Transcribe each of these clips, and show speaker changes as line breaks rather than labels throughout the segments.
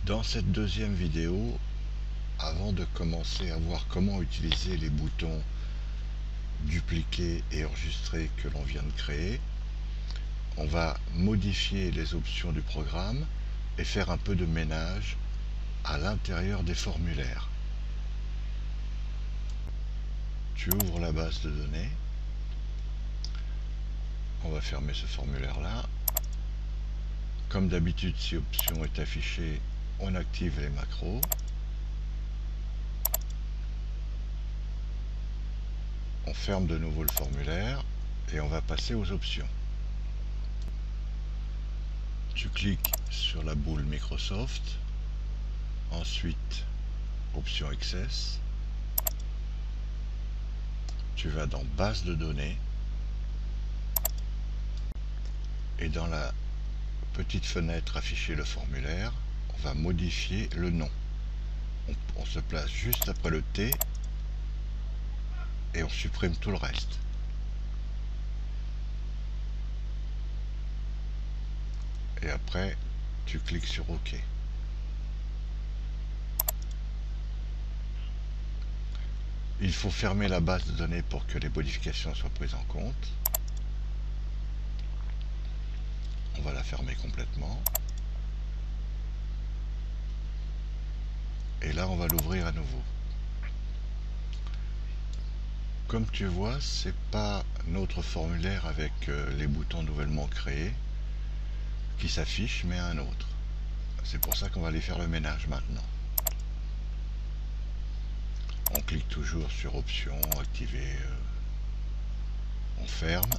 Dans cette deuxième vidéo, avant de commencer à voir comment utiliser les boutons dupliquer et enregistrer que l'on vient de créer, on va modifier les options du programme et faire un peu de ménage à l'intérieur des formulaires. Tu ouvres la base de données. On va fermer ce formulaire là. Comme d'habitude, si option est affichée, on active les macros. On ferme de nouveau le formulaire et on va passer aux options. Tu cliques sur la boule Microsoft, ensuite option Access, tu vas dans base de données et dans la petite fenêtre afficher le formulaire, on va modifier le nom. On se place juste après le T et on supprime tout le reste. Et après, tu cliques sur OK. Il faut fermer la base de données pour que les modifications soient prises en compte. On va la fermer complètement. Et là, on va l'ouvrir à nouveau. Comme tu vois, c'est pas notre formulaire avec les boutons nouvellement créés qui s'affiche, mais un autre. C'est pour ça qu'on va aller faire le ménage maintenant. On clique toujours sur option, activer, on ferme.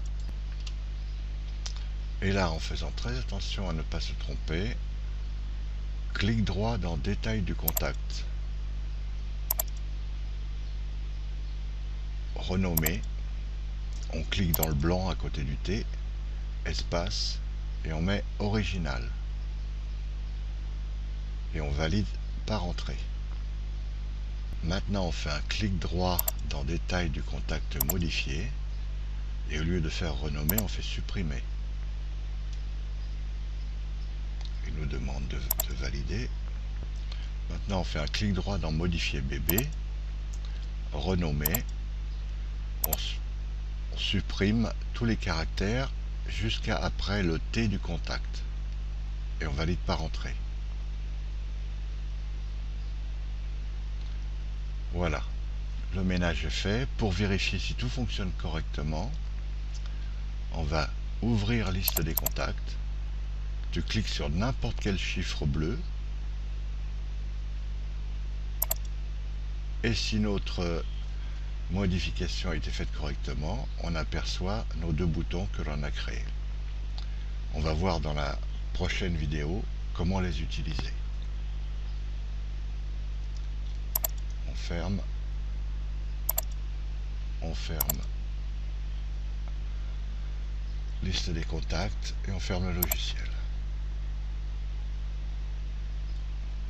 Et là, en faisant très attention à ne pas se tromper, clic droit dans détail du contact, renommer, on clique dans le blanc à côté du T, espace, et on met original. Et on valide par entrée. Maintenant, on fait un clic droit dans détail du contact modifié, et au lieu de faire renommer, on fait supprimer. Il nous demande de valider. Maintenant, on fait un clic droit dans modifier bébé, renommer, on supprime tous les caractères jusqu'à après le T du contact, et on valide par entrée. Voilà, le ménage est fait. Pour vérifier si tout fonctionne correctement, on va ouvrir liste des contacts, tu cliques sur n'importe quel chiffre bleu, et si notre modification a été faite correctement, on aperçoit nos deux boutons que l'on a créés. On va voir dans la prochaine vidéo comment les utiliser. On ferme liste des contacts et on ferme le logiciel.